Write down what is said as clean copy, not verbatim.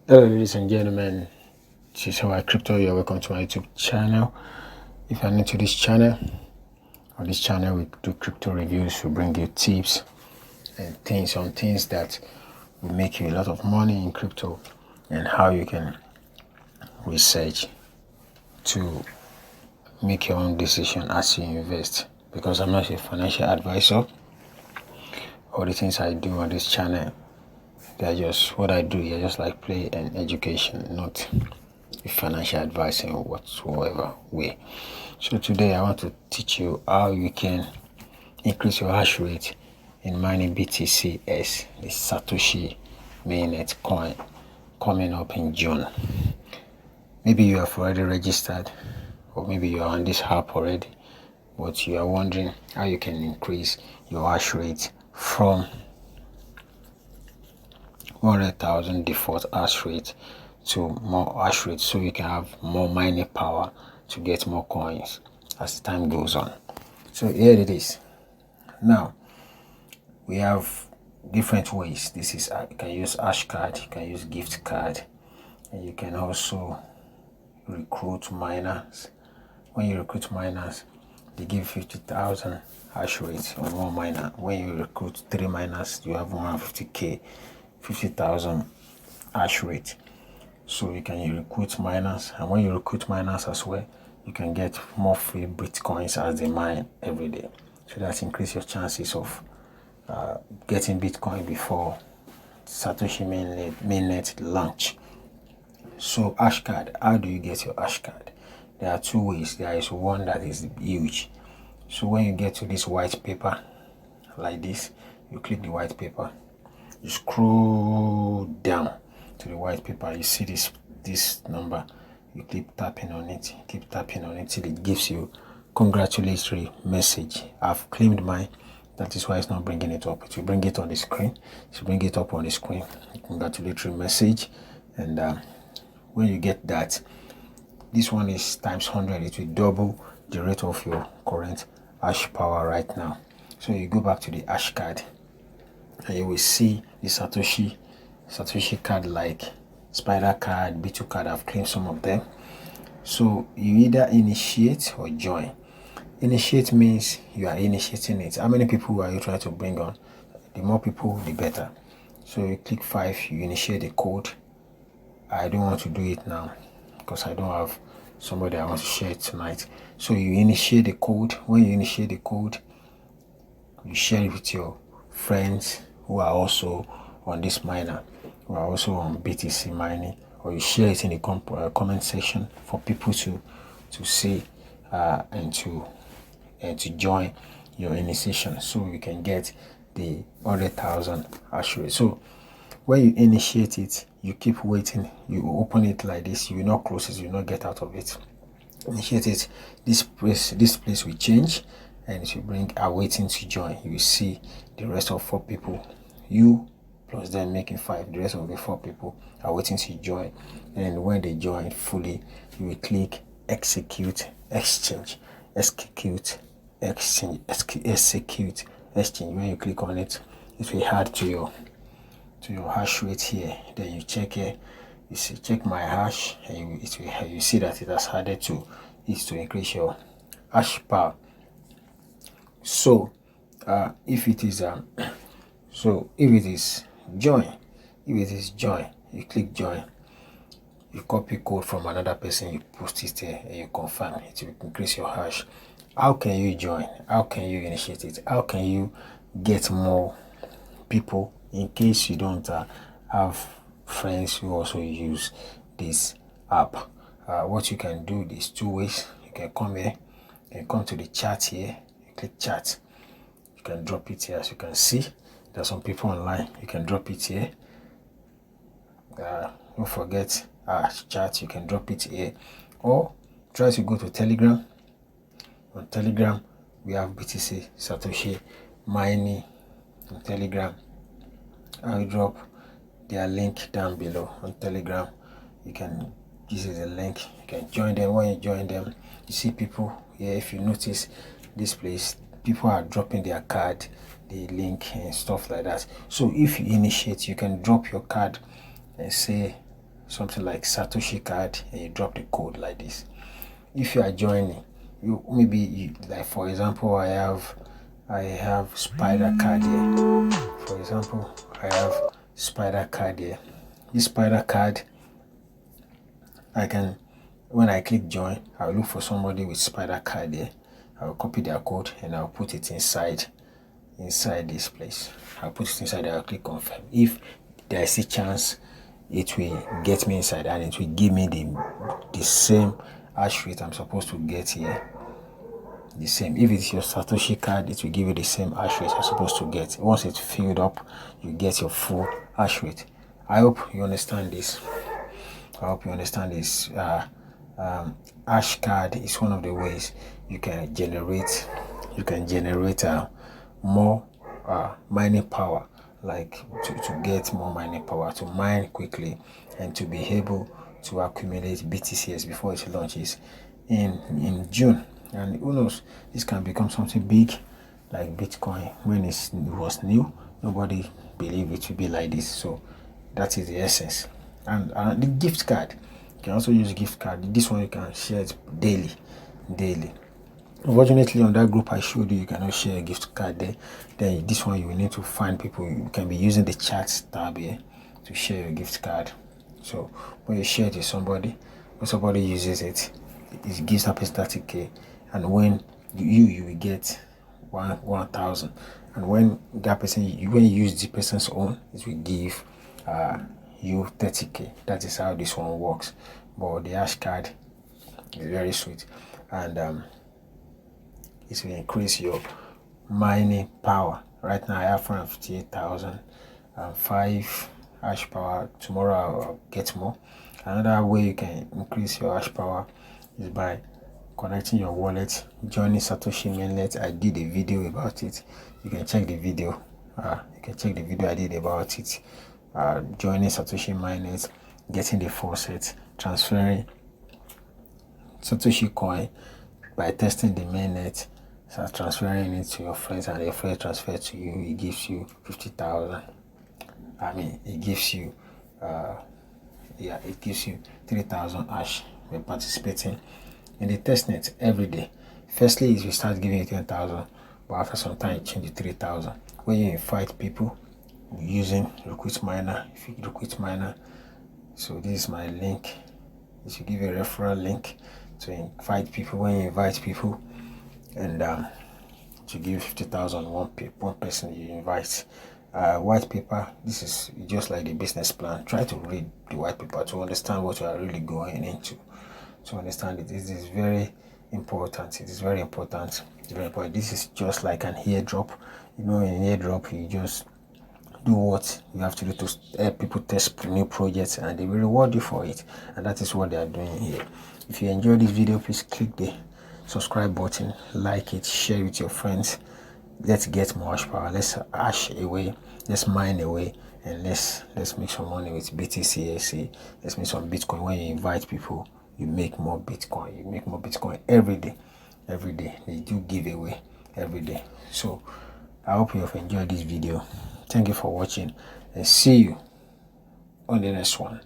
Hello, ladies and gentlemen. This is our crypto. You're welcome to my YouTube channel. If you're new to this channel, on this channel we do crypto reviews. We bring you tips and things that will make you a lot of money in crypto, and how you can research to make your own decision as you invest. Because I'm not a financial advisor, all the things I do on this channel, they're just what I do here, just like play and education, not financial advice in whatsoever way. So today I want to teach you how you can increase your hash rate in mining BTCs, the Satoshi Mainnet coin, coming up in June. Maybe you have already registered, or maybe you are on this app already, but you are wondering how you can increase your hash rate from 100,000 default hash rate to more hash rate, so you can have more mining power to get more coins as time goes on. So here it is. Now we have different ways. This is you can use Hashcard, you can use Giftcard, and you can also recruit miners. When you recruit miners, they give 50,000 hash rate on one miner. When you recruit 3 miners, you have 150k, 50,000 hash rate. So you can recruit miners, and when you recruit miners as well, you can get more free bitcoins as they mine every day. So that increase your chances of getting bitcoin before Satoshi mainnet launch. So Hashcard, how do you get your Hashcard? There are 2 ways. There is one that is huge. So when you get to this white paper like this, you click the white paper, you scroll down to the white paper, you see this number, you keep tapping on it till it gives you congratulatory message. I've claimed mine, that is why it's not bringing it up. It will bring it on the screen. To bring it up on the screen, congratulatory message. And when you get that, this one is times 100. It will double the rate of your current hash power right now. So you go back to the hash card, and you will see the Satoshi card, like Spider card, B2 card. I've claimed some of them. So you either initiate or join. Initiate means you are initiating it. How many people are you trying to bring on? The more people, the better. So you click 5, you initiate the code. I don't want to do it now because I don't have somebody I want to share it tonight. So you initiate the code. When you initiate the code, you share it with your friends who are also on this miner, who are also on BTC mining, or you share it in the comment section for people to see and to join your initiation, so you can get the 100,000 hash rate. So when you initiate it, you keep waiting. You open it like this. You will not close it. You will not get out of it. Initiate it. This place will change, and it will bring awaiting to join. You will see the rest of 4 people. You plus them making 5. The rest of the 4 people are waiting to join. And when they join fully, you will click execute exchange. Execute exchange. When you click on it, it will add to your hash rate here. Then you check here, you see check my hash, and you see that it has added to it to increase your hash power. So if it is join, you click join, you copy code from another person, you post it there, and you confirm. It will increase your hash. How can you join? How can you initiate it? How can you get more people in case you don't have friends who also use this app? What you can do is 2 ways. You can come here, you can come to the chat here, you click chat, you can drop it here. As you can see, there are some people online. You can drop it here. Don't forget chat, you can drop it here, or try to go to Telegram. On Telegram, we have BTC Satoshi mining on Telegram. I'll drop their link down below on Telegram. You can use the link, you can join them. When you join them, you see people here. If you notice this place, people are dropping their card, the link and stuff like that. So if you initiate, you can drop your card and say something like Satoshi card, and you drop the code like this. If you are joining, you maybe like for example, I have spider card here. For example, I have spider card here. This spider card, I can, when I click join, I'll look for somebody with spider card here. I'll copy their code and I'll put it inside this place. I'll put it inside. I'll click confirm. If there is a chance, it will get me inside and it will give me the same hash rate I'm supposed to get here. The same. If it's your Satoshi card, it will give you the same hash rate you're supposed to get. Once it's filled up, you get your full hash rate. I hope you understand this. Hashcard is one of the ways you can generate more mining power, like to get more mining power, to mine quickly, and to be able to accumulate BTCs before it launches in June. And who knows, this can become something big like Bitcoin. When it was new, nobody believed it would be like this. So that is the essence. And the gift card, you can also use gift card. This one you can share it daily. Unfortunately, on that group I showed you, you cannot share a gift card there. Then this one you will need to find people. You can be using the chat tab here to share your gift card. So when you share it with somebody, when somebody uses it, it gives that person 30k, and when you will get 1,000. And when that person, when you use the person's own, it will give you 30k. That is how this one works. But the hash card is very sweet, and it will increase your mining power. Right now I have 458,005 hash power. Tomorrow I'll get more. Another way you can increase your hash power is by connecting your wallet, joining Satoshi Mainnet. I did a video about it. You can check the video. I did about it. Joining Satoshi Mainnet, getting the faucet, transferring Satoshi coin by testing the mainnet, transferring it to your friends, and your friend transfer to you. It gives you 50,000. It gives you 3,000 hash by participating in the testnet every day. Firstly, it will start giving you 10,000, but after some time it change to 3,000. When you invite people using Recruit Miner, so this is my link. It will give you a referral link to invite people. When you invite people, and to give 50,000 one person you invite. White paper, this is just like the business plan. Try to read the white paper to understand what you are really going into. To understand it, it is very important. It's very important. This is just like an airdrop. In airdrop, you just do what you have to do to help people test new projects, and they will reward you for it. And that is what they are doing here. If you enjoyed this video, please click the subscribe button, like it, share it with your friends. Let's get more hash power. Let's hash away. Let's mine away, and let's make some money with BTCs. Let's make some Bitcoin. When you invite people, you make more Bitcoin. You make more Bitcoin every day. They do giveaway every day. So I hope you have enjoyed this video. Thank you for watching, and see you on the next one.